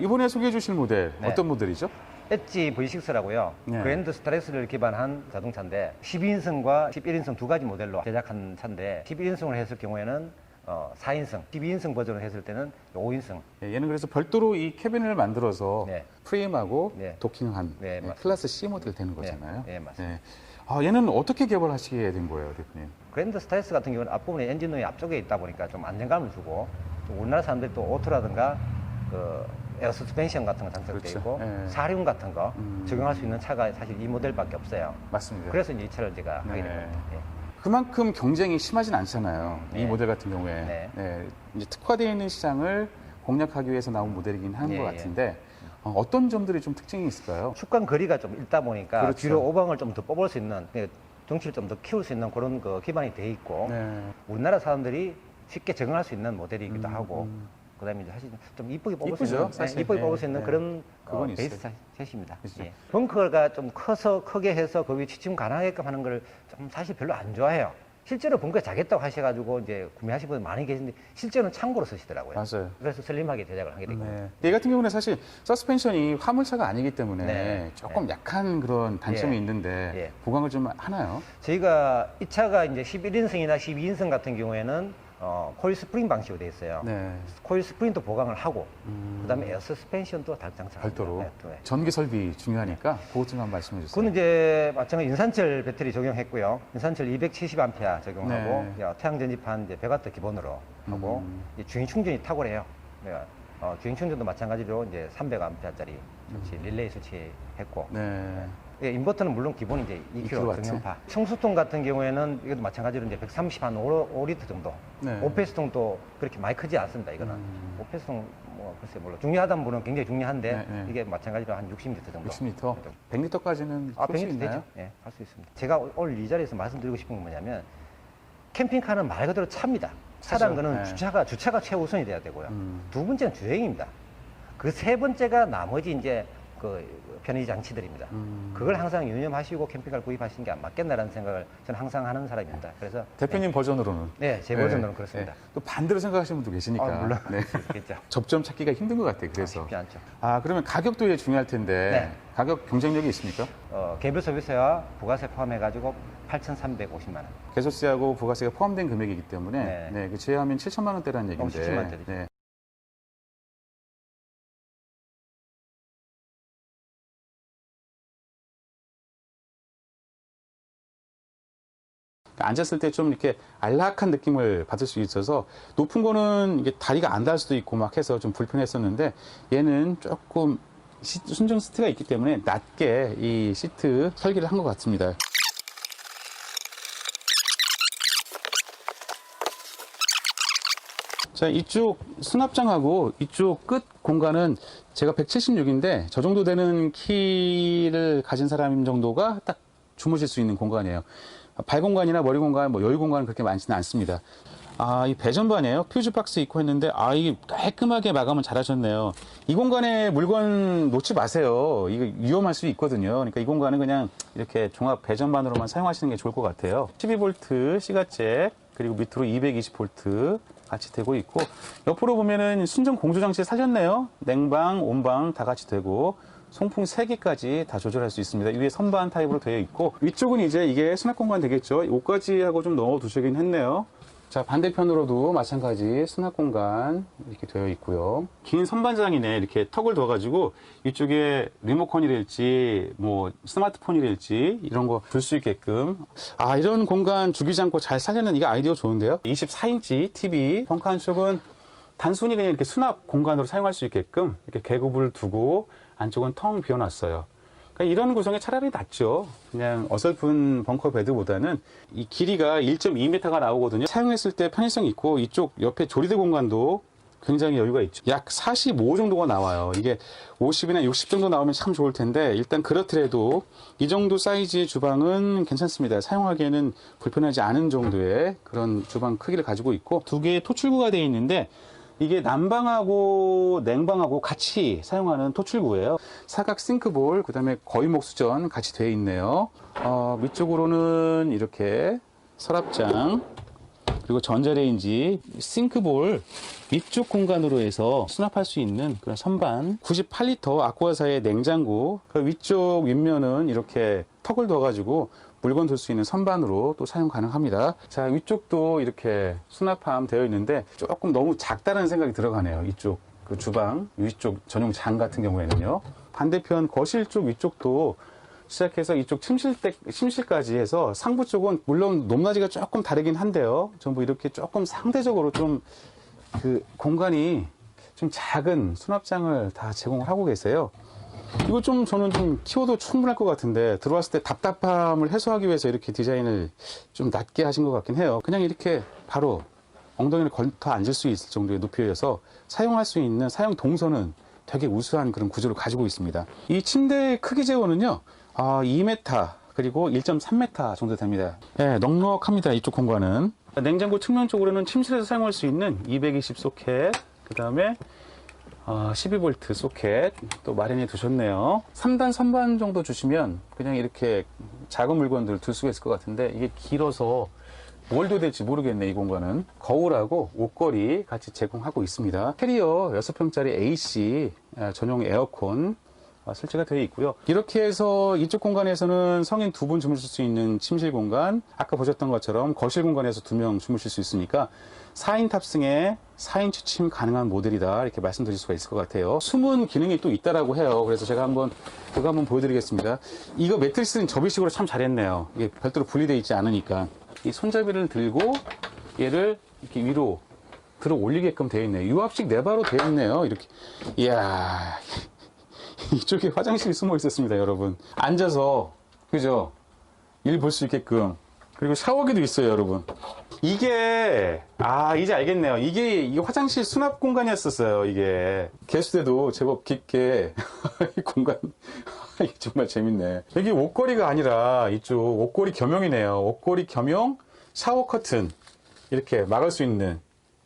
이번에 소개해 주실 모델 네. 어떤 모델이죠? 엣지 V6라고요. 네. 그랜드 스트레스를 기반한 자동차인데 12인승과 11인승 두 가지 모델로 제작한 차인데 11인승을 했을 경우에는 4인승, 12인승 버전을 했을 때는 5인승. 얘는 그래서 별도로 이 캐빈을 만들어서 네. 프레임하고 네. 도킹한 네, 맞습니다. 클래스 C 모델 되는 거잖아요. 네, 맞습니다. 얘는 어떻게 개발하시게 된 거예요, 대표님? 그랜드 스트레스 같은 경우는 앞부분에 엔진룸이 앞쪽에 있다 보니까 좀 안정감을 주고 좀 우리나라 사람들이 또 오토라든가 그 에어 서스펜션 같은 거 장착되어 그렇죠. 있고 예. 사륜 같은 거 적용할 수 있는 차가 사실 이 모델밖에 없어요. 맞습니다. 그래서 이제 이 차를 제가 하게 네. 된 겁니다. 예. 그만큼 경쟁이 심하진 않잖아요. 이 네. 모델 같은 경우에. 네. 이제 특화되어 있는 시장을 공략하기 위해서 나온 모델이긴 한 예, 것 예. 같은데 어떤 점들이 좀 특징이 있을까요? 축간 거리가 좀 있다 보니까 그렇죠. 뒤로 오방을 좀 더 뽑을 수 있는 정치를 좀 더 키울 수 있는 그런 그 기반이 돼 있고 네. 우리나라 사람들이 쉽게 적응할 수 있는 모델이기도 하고 그다음에 이제 사실 좀 이쁘게 뽑을 수 이쁘죠, 있는 사실. 이쁘게 네, 뽑을 수 있는 네. 그런 그건 있어요. 베이스 셋입니다. 그렇죠. 예. 벙커가 좀 커서 크게 해서 거기 취침 가능하게끔 하는 걸 좀 사실 별로 안 좋아해요. 실제로 벙커에 자겠다고 하셔가지고 이제 구매하신 분들 많이 계신데 실제로는 창고로 쓰시더라고요. 맞아요. 그래서 슬림하게 제작을 하게 된 겁니다. 얘 같은 경우는 사실 서스펜션이 화물차가 아니기 때문에 네. 조금 약한 그런 단점이 예. 있는데 예. 보강을 좀 하나요? 저희가 이 차가 이제 11인승이나 12인승 같은 경우에는 코일 스프링 방식으로 되어 있어요. 네. 코일 스프링도 보강을 하고 그다음에 에어 서스펜션도 장착합니다. 별도로 네, 네. 전기 설비 중요하니까 그것 좀 한번 말씀해 주세요. 그건 이제 마찬가지 인산철 배터리 적용했고요. 인산철 270A 적용하고 네. 태양 전지판 이제 100W 기본으로 하고 이제 주행 충전이 탁월해요. 네. 주행 충전도 마찬가지로 이제 300A짜리 수치 릴레이 수치했고 네. 예, 인버터는 물론 기본 이제 2kW 2kW. 정연파. 청수통 같은 경우에는 이것도 마찬가지로 이제 130한 5리터 정도. 네. 오페스통도 그렇게 많이 크지 않습니다. 이거는 오페스통 뭐 글쎄 물론 중요하다는 분은 굉장히 중요한데 네, 네. 이게 마찬가지로 한 60리터 정도. 60m, 100리터까지는 아, 쏠수 100리터 있나요? 되죠. 예, 할 수 있습니다. 제가 오늘 이 자리에서 말씀드리고 싶은 건 뭐냐면 캠핑카는 말 그대로 차입니다. 차라는 차죠. 거는 네. 주차가 최우선이 돼야 되고요. 두 번째는 주행입니다. 그 세 번째가 나머지 이제 그 편의 장치들입니다. 그걸 항상 유념하시고 캠핑카를 구입하시는 게 안 맞겠나라는 생각을 저는 항상 하는 사람입니다. 그래서 대표님 버전으로는 네, 제 버전으로는 그렇습니다. 또 반대로 생각하시는 분도 계시니까 물론 네. 그렇겠죠. 접점 찾기가 힘든 것 같아요. 그래서 쉽지 않죠. 그러면 가격도 예, 중요할 텐데 네. 가격 경쟁력이 있습니까? 개별 서비스와 부가세 포함해가지고 8,350만 원. 개소세하고 부가세가 포함된 금액이기 때문에 네. 네, 그 제하면 7천만 원대라는 얘기인데 17만 원대죠. 네. 앉았을 때 좀 이렇게 안락한 느낌을 받을 수 있어서 높은 거는 이게 다리가 안 닿을 수도 있고 막 해서 좀 불편했었는데 얘는 조금 순정 시트가 있기 때문에 낮게 이 시트 설계를 한 것 같습니다. 자, 이쪽 수납장하고 이쪽 끝 공간은 제가 176인데 저 정도 되는 키를 가진 사람 정도가 딱 주무실 수 있는 공간이에요. 발 공간이나 머리 공간, 뭐 여유 공간은 그렇게 많지는 않습니다. 이 배전반이에요. 퓨즈 박스 있고 했는데, 이게 깔끔하게 마감을 잘 하셨네요. 이 공간에 물건 놓지 마세요. 이거 위험할 수 있거든요. 그러니까 이 공간은 그냥 이렇게 종합 배전반으로만 사용하시는 게 좋을 것 같아요. 12V 시가잭, 그리고 밑으로 220V 같이 되고 있고, 옆으로 보면은 순정 공조 장치 살렸네요. 냉방, 온방 다 같이 되고, 송풍 3개까지 다 조절할 수 있습니다. 위에 선반 타입으로 되어 있고, 위쪽은 이제 이게 수납 공간 되겠죠. 옷까지 하고 좀 넣어 두시긴 했네요. 자, 반대편으로도 마찬가지 수납 공간 이렇게 되어 있고요. 긴 선반장이네. 이렇게 턱을 둬가지고 이쪽에 리모컨이랄지 뭐 스마트폰이랄지 이런 거 둘 수 있게끔 이런 공간 죽이지 않고 잘 살려는 이게 아이디어 좋은데요. 24인치 TV 벙커 한쪽은 단순히 그냥 이렇게 수납 공간으로 사용할 수 있게끔 이렇게 계급을 두고 안쪽은 텅 비워놨어요. 그러니까 이런 구성이 차라리 낫죠. 그냥 어설픈 벙커 베드보다는 이 길이가 1.2m가 나오거든요. 사용했을 때 편의성이 있고 이쪽 옆에 조리대 공간도 굉장히 여유가 있죠. 약 45 정도가 나와요. 이게 50이나 60 정도 나오면 참 좋을 텐데 일단 그렇더라도 이 정도 사이즈의 주방은 괜찮습니다. 사용하기에는 불편하지 않은 정도의 그런 주방 크기를 가지고 있고 두 개의 토출구가 되어 있는데 이게 난방하고 냉방하고 같이 사용하는 토출구예요. 사각 싱크볼, 그 다음에 거위목 수전 같이 되어 있네요. 위쪽으로는 이렇게 서랍장, 그리고 전자레인지, 싱크볼 위쪽 공간으로 해서 수납할 수 있는 그런 선반, 98리터 아쿠아사의 냉장고, 그 위쪽 윗면은 이렇게 턱을 둬가지고 물건 둘 수 있는 선반으로 또 사용 가능합니다. 자, 위쪽도 이렇게 수납함 되어 있는데 조금 너무 작다는 생각이 들어가네요. 이쪽 그 주방 위쪽 전용 장 같은 경우에는요. 반대편 거실 쪽 위쪽도 시작해서 이쪽 침실까지 해서 상부 쪽은 물론 높낮이가 조금 다르긴 한데요. 전부 이렇게 조금 상대적으로 좀 그 공간이 좀 작은 수납장을 다 제공을 하고 계세요. 이거 좀 저는 좀 키워도 충분할 것 같은데 들어왔을 때 답답함을 해소하기 위해서 이렇게 디자인을 좀 낮게 하신 것 같긴 해요. 그냥 이렇게 바로 엉덩이를 걸터 앉을 수 있을 정도의 높이여서 사용할 수 있는 사용 동선은 되게 우수한 그런 구조를 가지고 있습니다. 이 침대의 크기 제고는요, 2m 그리고 1.3m 정도 됩니다. 네, 넉넉합니다. 이쪽 공간은. 냉장고 측면 쪽으로는 침실에서 사용할 수 있는 220 소켓, 그 다음에 12V 소켓 또 마련해 두셨네요. 3단 선반 정도 주시면 그냥 이렇게 작은 물건들 둘 수가 있을 것 같은데 이게 길어서 뭘 둬야 될지 모르겠네. 이 공간은 거울하고 옷걸이 같이 제공하고 있습니다. 캐리어 6평짜리 AC 전용 에어컨 설치가 되어 있고요. 이렇게 해서 이쪽 공간에서는 성인 2분 주무실 수 있는 침실 공간, 아까 보셨던 것처럼 거실 공간에서 2명 주무실 수 있으니까 4인 탑승에 4인 취침 가능한 모델이다, 이렇게 말씀드릴 수가 있을 것 같아요. 숨은 기능이 또 있다라고 해요. 그래서 제가 그거 한번 보여드리겠습니다. 이거 매트리스는 접이식으로 참 잘했네요. 이게 별도로 분리되어 있지 않으니까. 이 손잡이를 들고 얘를 이렇게 위로 들어 올리게끔 되어 있네요. 유압식 레바로 되어 있네요. 이렇게. 이야. 이쪽에 화장실이 숨어 있었습니다, 여러분. 앉아서, 그죠? 일 볼 수 있게끔. 그리고 샤워기도 있어요, 여러분. 이게, 이제 알겠네요. 이게 화장실 수납 공간이었었어요, 이게. 개수대도 제법 깊게, 이 공간. 이게 정말 재밌네. 여기 옷걸이가 아니라 이쪽 옷걸이 겸용이네요. 옷걸이 겸용 샤워 커튼. 이렇게 막을 수 있는.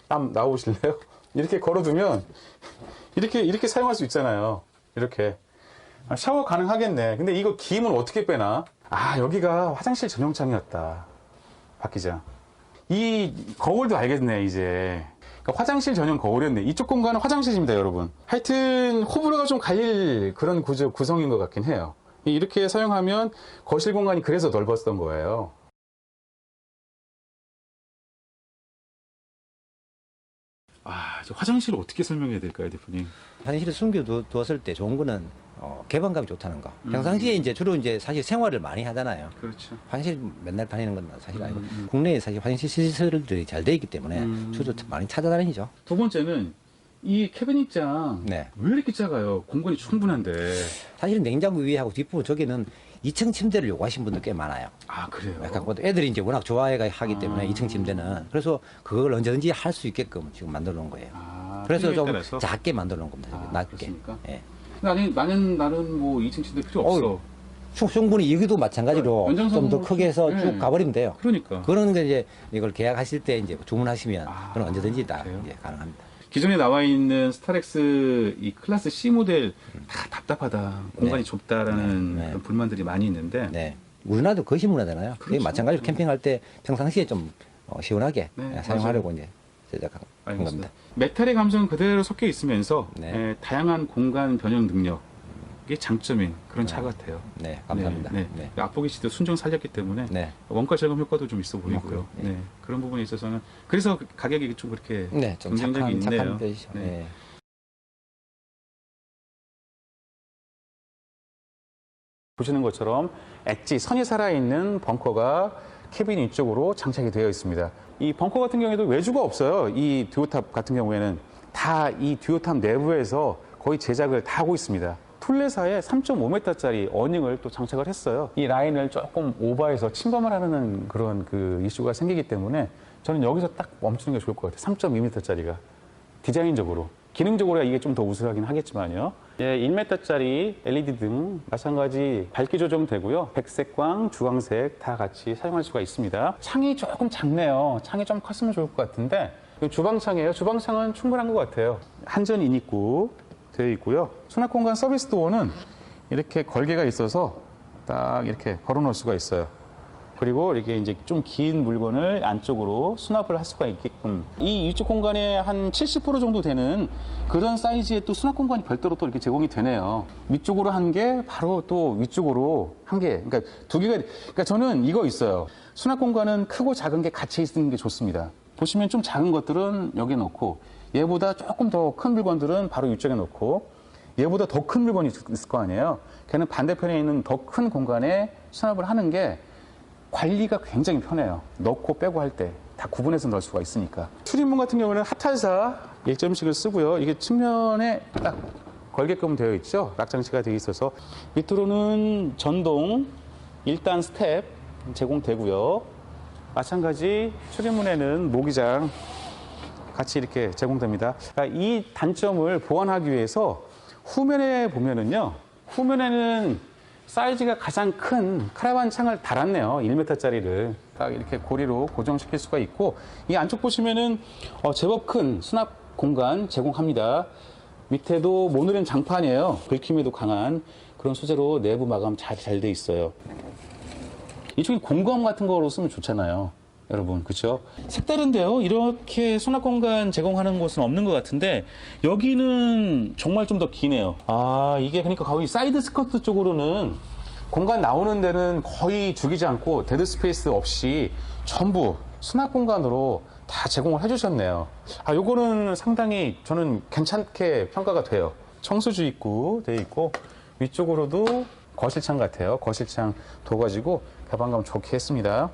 땀 나오실래요? 이렇게 걸어두면, 이렇게 사용할 수 있잖아요. 이렇게. 샤워 가능하겠네. 근데 이거 김은 어떻게 빼나? 여기가 화장실 전용창이었다. 박 기자. 이 거울도 알겠네, 이제. 그러니까 화장실 전용 거울이었네. 이쪽 공간은 화장실입니다, 여러분. 하여튼, 호불호가 좀 갈릴 그런 구성인 것 같긴 해요. 이렇게 사용하면 거실 공간이 그래서 넓었던 거예요. 이제 화장실을 어떻게 설명해야 될까요, 대표님? 화장실을 숨겨두었을 때 좋은 거는 개방감이 좋다는 거. 평상시에 이제 주로 이제 사실 생활을 많이 하잖아요. 그렇죠. 화장실 맨날 다니는 건 사실 아니고 국내에 사실 화장실 시설들이 잘 돼 있기 때문에 주로 많이 찾아다니죠. 두 번째는 이 캐비닛장 네. 왜 이렇게 작아요? 공간이 충분한데. 사실 냉장고 위에하고 뒷부분 저기는 2층 침대를 요구하신 분들 꽤 많아요. 그래요? 약간 애들이 이제 워낙 좋아해 하기 때문에 2층 침대는 그래서 그걸 언제든지 할 수 있게끔 지금 만들어 놓은 거예요. 그래서 좀 따라서? 작게 만들어 놓은 겁니다. 낮게. 그렇습니까? 예. 나는 뭐 2층 침대 필요 없어. 충분히 여기도 마찬가지로 좀 더 크게 해서 네. 쭉 가버리면 돼요. 그러니까. 그런 게 이제 이걸 계약하실 때 이제 주문하시면 그건 언제든지 다 그래요? 이제 가능합니다. 기존에 나와 있는 스타렉스 이 클래스 C 모델 다 답답하다, 공간이 좁다라는 네. 그런 불만들이 많이 있는데. 네. 우리나라도 거의 문화잖아요. 그렇죠. 마찬가지로 캠핑할 때 평상시에 좀 시원하게 네, 사용하려고 이제 제작한 알겠습니다. 겁니다. 메탈의 감성은 그대로 섞여 있으면서 네. 다양한 공간 변형 능력이 장점인 그런 차 같아요. 네, 감사합니다. 네, 네. 앞보기 씨도 순정 살렸기 때문에 네. 원가 절감 효과도 좀 있어 보이고요. 네. 네. 그런 부분에 있어서는 그래서 가격이 좀 그렇게 네, 좀 경쟁력이 착한 있네요. 편이죠. 네. 네. 보시는 것처럼 엣지, 선이 살아있는 벙커가 캐빈 위쪽으로 장착이 되어 있습니다. 이 벙커 같은 경우에도 외주가 없어요. 이 듀오탑 같은 경우에는 다 이 듀오탑 내부에서 거의 제작을 다 하고 있습니다. 툴레사에 3.5m짜리 어닝을 또 장착을 했어요. 이 라인을 조금 오버해서 침범을 하는 그런 그 이슈가 생기기 때문에 저는 여기서 딱 멈추는 게 좋을 것 같아요. 3.2m짜리가. 디자인적으로. 기능적으로 이게 좀 더 우수하긴 하겠지만요. 1m짜리 LED 등 마찬가지 밝기 조정되고요. 백색광, 주황색 다 같이 사용할 수가 있습니다. 창이 조금 작네요. 창이 좀 컸으면 좋을 것 같은데 주방창이에요. 주방창은 충분한 것 같아요. 한전 인입구 되어 있고요. 수납 공간 서비스 도어는 이렇게 걸개가 있어서 딱 이렇게 걸어 놓을 수가 있어요. 그리고 이렇게 이제 좀 긴 물건을 안쪽으로 수납을 할 수가 있게끔 이 이쪽 공간에 한 70% 정도 되는 그런 사이즈의 또 수납 공간이 별도로 또 이렇게 제공이 되네요. 위쪽으로 한 개, 바로 또 위쪽으로 한 개. 그러니까 두 개가, 그러니까 저는 이거 있어요. 수납 공간은 크고 작은 게 같이 있는 게 좋습니다. 보시면 좀 작은 것들은 여기에 놓고 얘보다 조금 더 큰 물건들은 바로 이쪽에 놓고 얘보다 더 큰 물건이 있을 거 아니에요. 걔는 반대편에 있는 더 큰 공간에 수납을 하는 게 관리가 굉장히 편해요. 넣고 빼고 할 때 다 구분해서 넣을 수가 있으니까. 출입문 같은 경우는 하탈사 1점씩을 쓰고요. 이게 측면에 딱 걸게끔 되어 있죠. 락 장치가 되어 있어서 밑으로는 전동 1단 스텝 제공되고요. 마찬가지 출입문에는 모기장 같이 이렇게 제공됩니다. 이 단점을 보완하기 위해서 후면에 보면은요. 후면에는 사이즈가 가장 큰 카라반 창을 달았네요. 1m짜리를 딱 이렇게 고리로 고정시킬 수가 있고 이 안쪽 보시면은 제법 큰 수납 공간 제공합니다. 밑에도 모노렌 장판이에요. 긁힘에도 강한 그런 소재로 내부 마감 잘 돼 있어요. 이쪽에 공구함 같은 거로 쓰면 좋잖아요. 여러분, 그쵸? 색다른데요? 이렇게 수납 공간 제공하는 곳은 없는 것 같은데, 여기는 정말 좀 더 기네요. 아, 이게 그러니까 거의 사이드 스커트 쪽으로는 공간 나오는 데는 거의 죽이지 않고, 데드 스페이스 없이 전부 수납 공간으로 다 제공을 해주셨네요. 아, 요거는 상당히 저는 괜찮게 평가가 돼요. 청소주 입구 되어 있고, 위쪽으로도 거실창 같아요. 거실창 둬가지고 개방감 좋게 했습니다.